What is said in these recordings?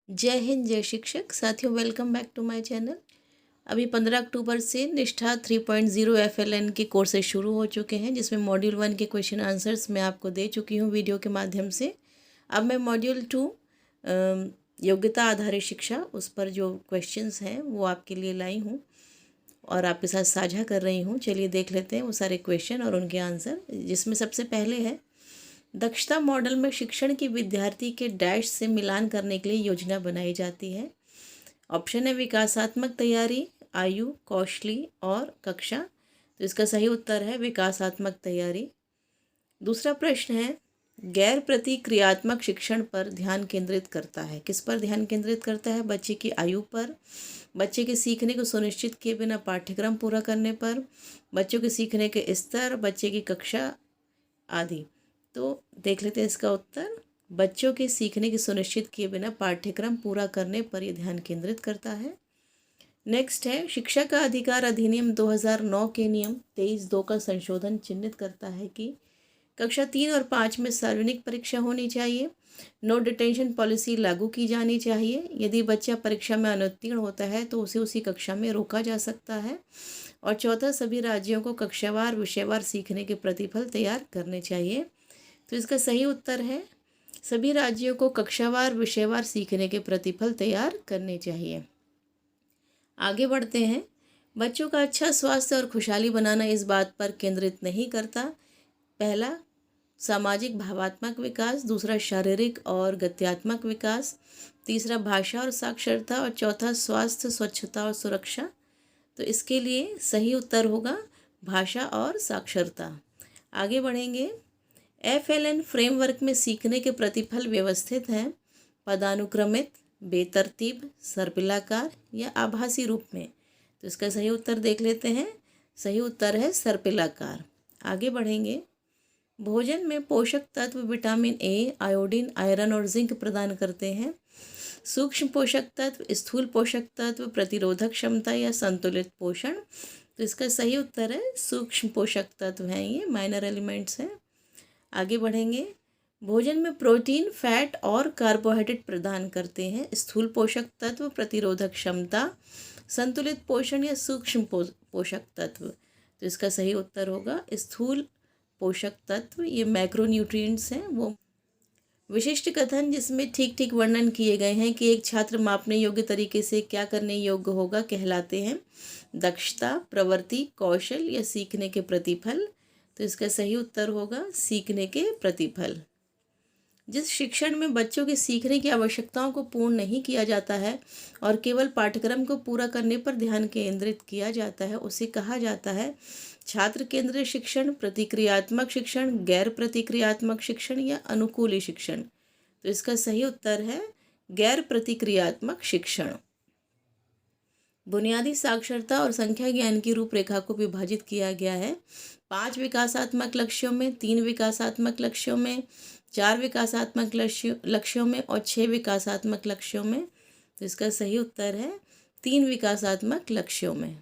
जय हिंद, जय शिक्षक साथियों। Welcome back to my channel. अभी 15 अक्टूबर से निष्ठा 3.0 FLN के कोर्सेज शुरू हो चुके हैं, जिसमें मॉड्यूल 1 के क्वेश्चन आंसर्स मैं आपको दे चुकी हूँ वीडियो के माध्यम से। अब मैं मॉड्यूल 2 योग्यता आधारित शिक्षा, उस पर जो क्वेश्चंस हैं वो आपके लिए लाई हूँ और आपके साथ साझा कर रही हूँ। चलिए देख लेते हैं वो सारे क्वेश्चन और उनके आंसर, जिसमें सबसे पहले है दक्षता मॉडल में शिक्षण की विद्यार्थी के डैश से मिलान करने के लिए योजना बनाई जाती है। ऑप्शन है विकासात्मक तैयारी, आयु, कौशली और कक्षा। तो इसका सही उत्तर है विकासात्मक तैयारी। दूसरा प्रश्न है गैर प्रतिक्रियात्मक शिक्षण पर ध्यान केंद्रित करता है। किस पर ध्यान केंद्रित करता है? बच्चे की आयु पर, बच्चे के सीखने को सुनिश्चित किए बिना पाठ्यक्रम पूरा करने पर, बच्चों के सीखने के स्तर, बच्चे की कक्षा आदि। तो देख लेते हैं इसका उत्तर। बच्चों के सीखने की सुनिश्चित किए बिना पाठ्यक्रम पूरा करने पर यह ध्यान केंद्रित करता है। नेक्स्ट है शिक्षा का अधिकार अधिनियम 2009 के नियम 23(2) का संशोधन चिन्हित करता है कि कक्षा 3 और 5 में सार्वजनिक परीक्षा होनी चाहिए, नो डिटेंशन पॉलिसी लागू की जानी चाहिए, यदि बच्चा परीक्षा में अनुत्तीर्ण होता है तो उसे उसी कक्षा में रोका जा सकता है, और चौथा सभी राज्यों को कक्षावार विषयवार सीखने के प्रतिफल तैयार करने चाहिए। तो इसका सही उत्तर है सभी राज्यों को कक्षावार विषयवार सीखने के प्रतिफल तैयार करने चाहिए। आगे बढ़ते हैं। बच्चों का अच्छा स्वास्थ्य और खुशहाली बनाना इस बात पर केंद्रित नहीं करता। पहला सामाजिक भावात्मक विकास, दूसरा शारीरिक और गत्यात्मक विकास, तीसरा भाषा और साक्षरता और चौथा स्वास्थ्य, स्वच्छता और सुरक्षा। तो इसके लिए सही उत्तर होगा भाषा और साक्षरता। आगे बढ़ेंगे। FLN फ्रेमवर्क में सीखने के प्रतिफल व्यवस्थित हैं पदानुक्रमित, बेतरतीब, सर्पिलाकार या आभासी रूप में। तो इसका सही उत्तर देख लेते हैं। सही उत्तर है सर्पिलाकार। आगे बढ़ेंगे। भोजन में पोषक तत्व विटामिन ए, आयोडीन, आयरन और जिंक प्रदान करते हैं। सूक्ष्म पोषक तत्व, स्थूल पोषक तत्व, प्रतिरोधक क्षमता या संतुलित पोषण। तो इसका सही उत्तर है सूक्ष्म पोषक तत्व हैं, ये माइनर एलिमेंट्स हैं। आगे बढ़ेंगे। भोजन में प्रोटीन, फैट और कार्बोहाइड्रेट प्रदान करते हैं। स्थूल पोषक तत्व, प्रतिरोधक क्षमता, संतुलित पोषण या सूक्ष्म पोषक तत्व। तो इसका सही उत्तर होगा स्थूल पोषक तत्व। ये मैक्रोन्यूट्रिएंट्स हैं वो। विशिष्ट कथन जिसमें ठीक ठीक वर्णन किए गए हैं कि एक छात्र मापने योग्य तरीके से क्या करने योग्य होगा कहलाते हैं दक्षता, प्रवृत्ति, कौशल या सीखने के प्रतिफल। तो इसका सही उत्तर होगा सीखने के प्रतिफल। जिस शिक्षण में बच्चों के सीखने की आवश्यकताओं को पूर्ण नहीं किया जाता है और केवल पाठ्यक्रम को पूरा करने पर ध्यान केंद्रित किया जाता है, उसे कहा जाता है छात्र केंद्रित शिक्षण, प्रतिक्रियात्मक शिक्षण, गैर प्रतिक्रियात्मक शिक्षण या अनुकूली शिक्षण। तो इसका सही उत्तर है गैर प्रतिक्रियात्मक शिक्षण। बुनियादी साक्षरता और संख्या ज्ञान की रूपरेखा को विभाजित किया गया है 5 विकासात्मक लक्ष्यों में, 3 विकासात्मक लक्ष्यों में, 4 विकासात्मक लक्ष्यों में और 6 विकासात्मक लक्ष्यों में। तो इसका सही उत्तर है 3 विकासात्मक लक्ष्यों में।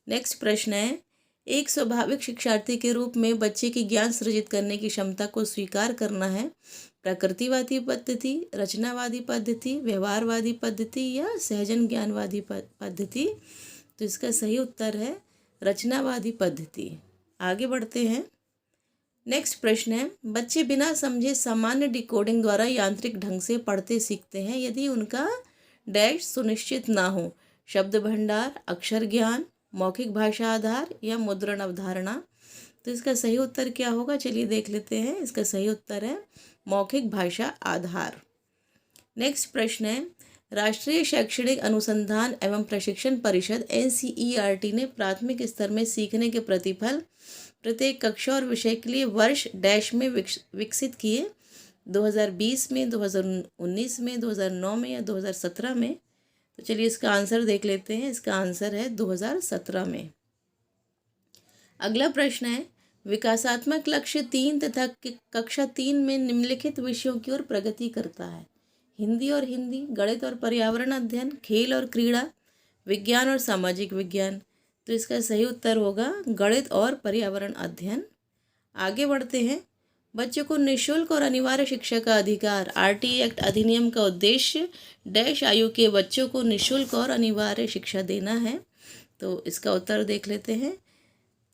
नेक्स्ट प्रश्न है एक स्वाभाविक शिक्षार्थी के रूप में बच्चे की ज्ञान सृजित करने की क्षमता को स्वीकार करना है प्रकृतिवादी पद्धति, रचनावादी पद्धति, व्यवहारवादी पद्धति या सहजन ज्ञानवादी पद्धति। तो इसका सही उत्तर है रचनावादी पद्धति। आगे बढ़ते हैं। नेक्स्ट प्रश्न है बच्चे बिना समझे सामान्य डिकोडिंग द्वारा यांत्रिक ढंग से पढ़ते सीखते हैं यदि उनका डैश सुनिश्चित ना हो। शब्द भंडार, अक्षर ज्ञान, मौखिक भाषा आधार या मुद्रण अवधारणा। तो इसका सही उत्तर क्या होगा? चलिए देख लेते हैं। इसका सही उत्तर है मौखिक भाषा आधार। नेक्स्ट प्रश्न है राष्ट्रीय शैक्षणिक अनुसंधान एवं प्रशिक्षण परिषद NCERT ने प्राथमिक स्तर में सीखने के प्रतिफल प्रत्येक कक्षा और विषय के लिए वर्ष डैश में विकसित किए 2020 में, 2019 में, 2009 में या 2017 में। तो चलिए इसका आंसर देख लेते हैं। इसका आंसर है 2017 में। अगला प्रश्न है विकासात्मक लक्ष्य 3 तथा कक्षा 3 में निम्नलिखित विषयों की ओर प्रगति करता है। हिंदी और हिंदी, गणित और पर्यावरण अध्ययन, खेल और क्रीड़ा, विज्ञान और सामाजिक विज्ञान। तो इसका सही उत्तर होगा गणित और पर्यावरण अध्ययन। आगे बढ़ते हैं। बच्चों को निःशुल्क और अनिवार्य शिक्षा का अधिकार। आरटीई एक्ट अधिनियम का उद्देश्य डैश आयु के बच्चों को निःशुल्क और अनिवार्य शिक्षा देना है। तो इसका उत्तर देख लेते हैं।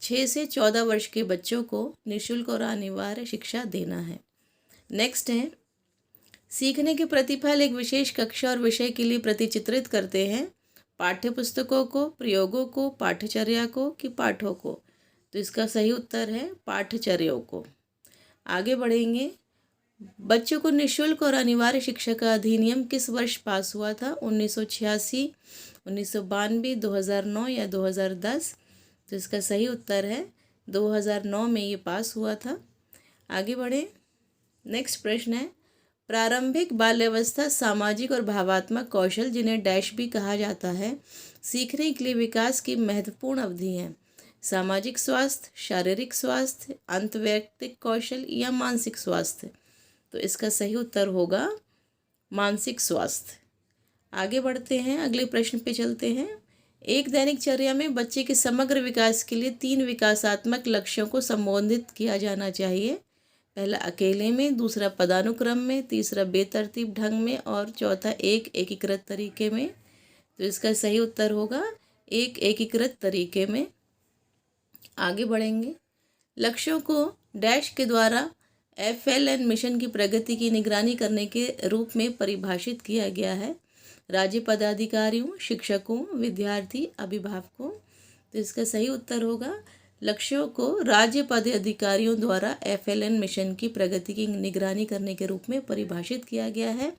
6 से 14 वर्ष के बच्चों को निःशुल्क और अनिवार्य शिक्षा देना है। नेक्स्ट है, सीखने के प्रतिफल एक विशेष कक्षा और विषय के लिए प्रतिचित्रित करते हैं। पाठ्य पुस्तकों को, प्रयोगों को, पाठ्यचर्या को कि पाठों को। तो इसका सही उत्तर है पाठ्यचर्याओं को। आगे बढ़ेंगे। बच्चों को निःशुल्क और अनिवार्य शिक्षा का अधिनियम किस वर्ष पास हुआ था? 1986, 1992, 2009 या 2010? तो इसका सही उत्तर है 2009 में ये पास हुआ था। आगे बढ़ें। नेक्स्ट प्रश्न है, प्रारंभिक बाल्यावस्था सामाजिक और भावात्मक कौशल, जिन्हें डैश भी कहा जाता है, सीखने के लिए विकास की महत्वपूर्ण अवधि है। सामाजिक स्वास्थ्य, शारीरिक स्वास्थ्य, अंतर्वैयक्तिक कौशल या मानसिक स्वास्थ्य? तो इसका सही उत्तर होगा मानसिक स्वास्थ्य। आगे बढ़ते हैं, अगले प्रश्न पे चलते हैं। एक दैनिक चर्या में बच्चे के समग्र विकास के लिए 3 विकासात्मक लक्ष्यों को संबोधित किया जाना चाहिए। पहला अकेले में, दूसरा पदानुक्रम में, तीसरा बेतरतीब ढंग में और चौथा एक एकीकृत तरीके में। तो इसका सही उत्तर होगा एक एकीकृत तरीके में। आगे बढ़ेंगे। लक्ष्यों को डैश के द्वारा FLN मिशन की प्रगति की निगरानी करने के रूप में परिभाषित किया गया है। राज्य पदाधिकारियों, शिक्षकों, विद्यार्थी, अभिभावकों? तो इसका सही उत्तर होगा लक्ष्यों को राज्य पदाधिकारियों द्वारा FLN मिशन की प्रगति की निगरानी करने के रूप में परिभाषित किया गया है,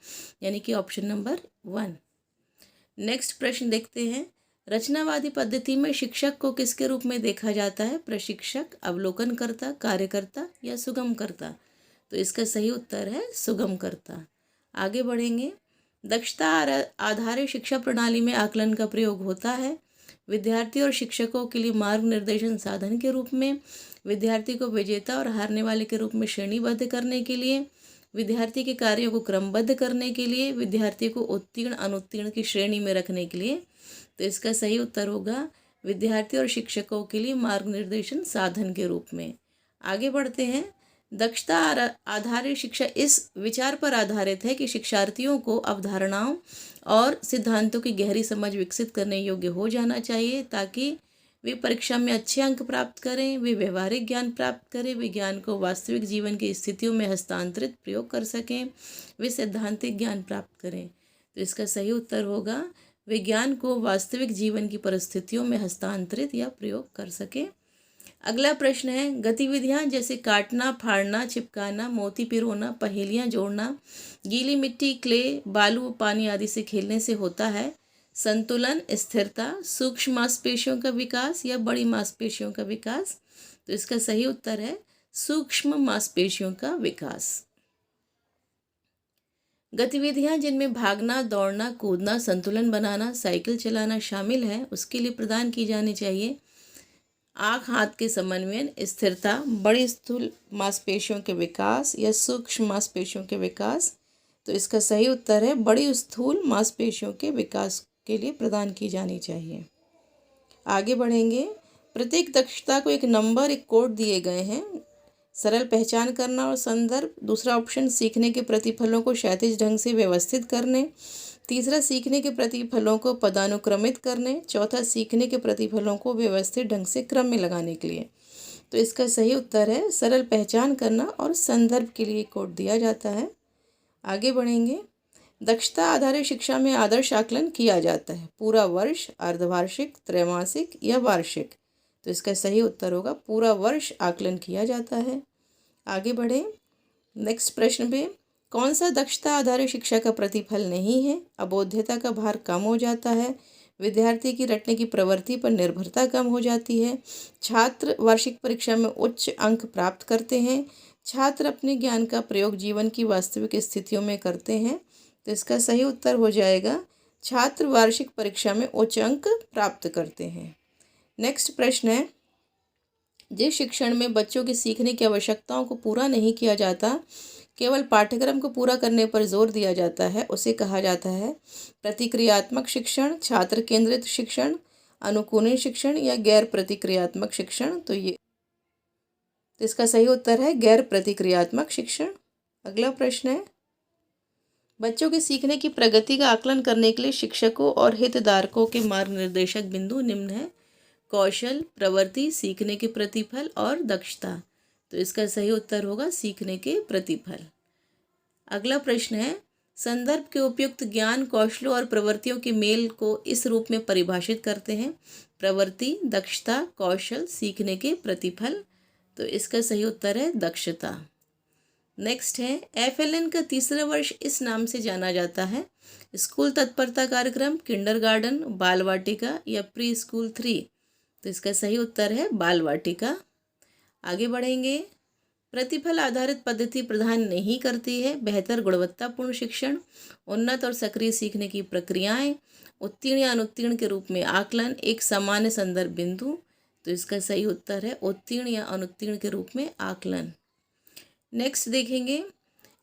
यानी कि ऑप्शन नंबर 1। नेक्स्ट प्रश्न देखते हैं। रचनावादी पद्धति में शिक्षक को किसके रूप में देखा जाता है? प्रशिक्षक, अवलोकनकर्ता, कार्यकर्ता या सुगमकर्ता? तो इसका सही उत्तर है सुगमकर्ता। आगे बढ़ेंगे। दक्षता आधारित शिक्षा प्रणाली में आकलन का प्रयोग होता है। विद्यार्थी और शिक्षकों के लिए मार्ग निर्देशन साधन के रूप में, विद्यार्थी को विजेता और हारने वाले के रूप में श्रेणीबद्ध करने के लिए, विद्यार्थी के कार्यों को क्रमबद्ध करने के लिए, विद्यार्थी को उत्तीर्ण अनुत्तीर्ण की श्रेणी में रखने के लिए? तो इसका सही उत्तर होगा विद्यार्थी और शिक्षकों के लिए मार्ग निर्देशन साधन के रूप में। आगे बढ़ते हैं। दक्षता आधारित शिक्षा इस विचार पर आधारित है कि शिक्षार्थियों को अवधारणाओं और सिद्धांतों की गहरी समझ विकसित करने योग्य हो जाना चाहिए, ताकि वे परीक्षा में अच्छे अंक प्राप्त करें, वे व्यवहारिक ज्ञान प्राप्त करें, वे ज्ञान को वास्तविक जीवन की स्थितियों में हस्तांतरित प्रयोग कर सकें, वे सैद्धांतिक ज्ञान प्राप्त करें। तो इसका सही उत्तर होगा विज्ञान को वास्तविक जीवन की परिस्थितियों में हस्तांतरित या प्रयोग कर सकें। अगला प्रश्न है, गतिविधियां जैसे काटना, फाड़ना, चिपकाना, मोती पिरोना, पहेलियां जोड़ना, गीली मिट्टी, क्ले, बालू, पानी आदि से खेलने से होता है संतुलन, स्थिरता, सूक्ष्म मांसपेशियों का विकास या बड़ी मांसपेशियों का विकास? तो इसका सही उत्तर है सूक्ष्म मांसपेशियों का विकास। गतिविधियां जिनमें भागना, दौड़ना, कूदना, संतुलन बनाना, साइकिल चलाना शामिल है, उसके लिए प्रदान की जानी चाहिए आँख हाथ के समन्वयन, स्थिरता, बड़ी स्थूल मांसपेशियों के विकास या सूक्ष्म मांसपेशियों के विकास? तो इसका सही उत्तर है बड़ी स्थूल मांसपेशियों के विकास के लिए प्रदान की जानी चाहिए। आगे बढ़ेंगे। प्रत्येक दक्षता को एक नंबर, एक कोड दिए गए हैं। सरल पहचान करना और संदर्भ। दूसरा ऑप्शन सीखने के प्रतिफलों को क्षैतिज ढंग से व्यवस्थित करने। तीसरा सीखने के प्रतिफलों को पदानुक्रमित करने। चौथा सीखने के प्रतिफलों को व्यवस्थित ढंग से क्रम में लगाने के लिए। तो इसका सही उत्तर है सरल पहचान करना और संदर्भ के लिए कोड दिया जाता है। आगे बढ़ेंगे। दक्षता आधारित शिक्षा में आदर्श आकलन किया जाता है पूरा वर्ष, अर्धवार्षिक, त्रैमासिक या वार्षिक? तो इसका सही उत्तर होगा पूरा वर्ष आकलन किया जाता है। आगे बढ़े। नेक्स्ट प्रश्न पे, कौन सा दक्षता आधारित शिक्षा का प्रतिफल नहीं है? अबोध्यता का भार कम हो जाता है, विद्यार्थी की रटने की प्रवृत्ति पर निर्भरता कम हो जाती है, छात्र वार्षिक परीक्षा में उच्च अंक प्राप्त करते हैं, छात्र अपने ज्ञान का प्रयोग जीवन की वास्तविक स्थितियों में करते हैं? तो इसका सही उत्तर हो जाएगा छात्र वार्षिक परीक्षा में उच्च अंक प्राप्त करते हैं। नेक्स्ट प्रश्न है, जिस शिक्षण में बच्चों के सीखने की आवश्यकताओं को पूरा नहीं किया जाता, केवल पाठ्यक्रम को पूरा करने पर जोर दिया जाता है, उसे कहा जाता है प्रतिक्रियात्मक शिक्षण, छात्र केंद्रित शिक्षण, अनुकूलन शिक्षण या गैर प्रतिक्रियात्मक शिक्षण? तो ये तो इसका सही उत्तर है गैर प्रतिक्रियात्मक शिक्षण। अगला प्रश्न है, बच्चों के सीखने की प्रगति का आकलन करने के लिए शिक्षकों और हितधारकों के मार्गनिर्देशक बिंदु निम्न है। कौशल, प्रवृत्ति, सीखने के प्रतिफल और दक्षता। तो इसका सही उत्तर होगा सीखने के प्रतिफल। अगला प्रश्न है, संदर्भ के उपयुक्त ज्ञान, कौशलों और प्रवृत्तियों के मेल को इस रूप में परिभाषित करते हैं। प्रवृत्ति, दक्षता, कौशल, सीखने के प्रतिफल। तो इसका सही उत्तर है दक्षता। नेक्स्ट है, FLN का तीसरा वर्ष इस नाम से जाना जाता है। स्कूल तत्परता कार्यक्रम, किंडरगार्टन, बाल वाटिका या प्री स्कूल 3। तो इसका सही उत्तर है बाल वाटिका। आगे बढ़ेंगे, प्रतिफल आधारित पद्धति प्रदान नहीं करती है बेहतर गुणवत्तापूर्ण शिक्षण, उन्नत और सक्रिय सीखने की प्रक्रियाएं, उत्तीर्ण या अनुत्तीर्ण के रूप में आकलन, एक सामान्य संदर्भ बिंदु। तो इसका सही उत्तर है उत्तीर्ण या अनुत्तीर्ण के रूप में आकलन। नेक्स्ट देखेंगे,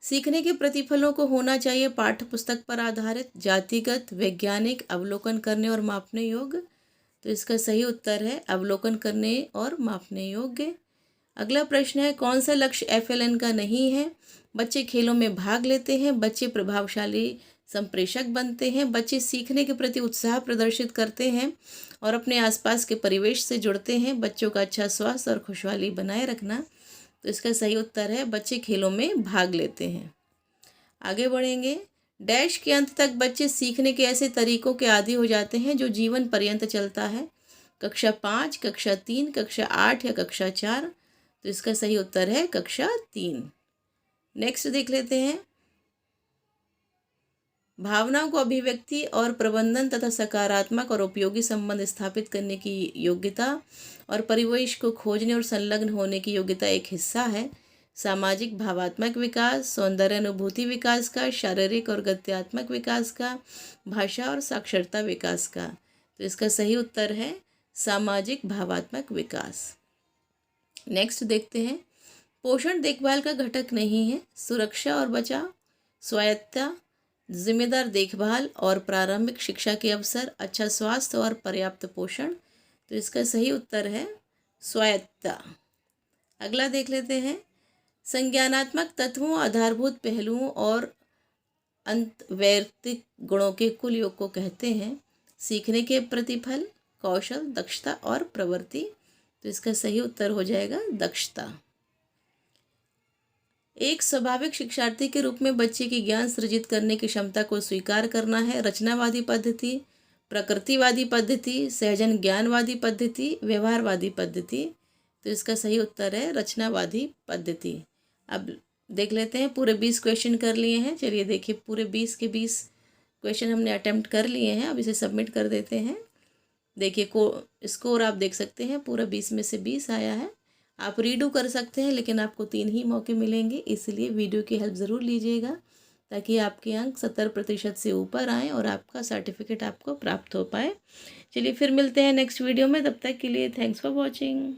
सीखने के प्रतिफलों को होना चाहिए पाठ्य पुस्तक पर आधारित, जातिगत, वैज्ञानिक, अवलोकन करने और मापने योग्य। तो इसका सही उत्तर है अवलोकन करने और मापने योग्य। अगला प्रश्न है, कौन सा लक्ष्य FLN का नहीं है? बच्चे खेलों में भाग लेते हैं, बच्चे प्रभावशाली संप्रेषक बनते हैं, बच्चे सीखने के प्रति उत्साह प्रदर्शित करते हैं और अपने आसपास के परिवेश से जुड़ते हैं, बच्चों का अच्छा स्वास्थ्य और खुशहाली बनाए रखना। तो इसका सही उत्तर है बच्चे खेलों में भाग लेते हैं। आगे बढ़ेंगे, डैश के अंत तक बच्चे सीखने के ऐसे तरीकों के आदी हो जाते हैं जो जीवन पर्यंत चलता है। कक्षा 5, कक्षा 3, कक्षा 8 या कक्षा 4। तो इसका सही उत्तर है कक्षा 3। नेक्स्ट देख लेते हैं, भावनाओं को अभिव्यक्ति और प्रबंधन तथा सकारात्मक और उपयोगी संबंध स्थापित करने की योग्यता और परिवेश को खोजने और संलग्न होने की योग्यता एक हिस्सा है सामाजिक भावात्मक विकास, सौंदर्य अनुभूति विकास का, शारीरिक और गत्यात्मक विकास का, भाषा और साक्षरता विकास का। तो इसका सही उत्तर है सामाजिक भावात्मक विकास। नेक्स्ट देखते हैं, पोषण देखभाल का घटक नहीं है, सुरक्षा और बचाव, स्वायत्तता, जिम्मेदार देखभाल और प्रारंभिक शिक्षा के अवसर, अच्छा स्वास्थ्य और पर्याप्त पोषण। तो इसका सही उत्तर है स्वायत्तता। अगला देख लेते हैं, संज्ञानात्मक तत्वों, आधारभूत पहलुओं और अंतर्वैयक्तिक गुणों के कुल योग को कहते हैं। सीखने के प्रतिफल, कौशल, दक्षता और प्रवृत्ति। तो इसका सही उत्तर हो जाएगा दक्षता। एक स्वाभाविक शिक्षार्थी के रूप में बच्चे की ज्ञान सृजित करने की क्षमता को स्वीकार करना है। रचनावादी पद्धति, प्रकृतिवादी पद्धति, सहजन ज्ञानवादी पद्धति, व्यवहारवादी पद्धति। तो इसका सही उत्तर है रचनावादी पद्धति। अब देख लेते हैं, पूरे 20 क्वेश्चन कर लिए हैं। चलिए देखिए, पूरे 20 के 20 क्वेश्चन हमने अटेम्प्ट कर लिए हैं। अब इसे सबमिट कर देते हैं। देखिए स्कोर आप देख सकते हैं, पूरा 20 में से 20 आया है। आप रीडू कर सकते हैं, लेकिन आपको 3 ही मौके मिलेंगे, इसलिए वीडियो की हेल्प ज़रूर लीजिएगा ताकि आपके अंक 70% से ऊपर आएँ और आपका सर्टिफिकेट आपको प्राप्त हो पाए। चलिए फिर मिलते हैं नेक्स्ट वीडियो में, तब तक के लिए थैंक्स फॉर वॉचिंग।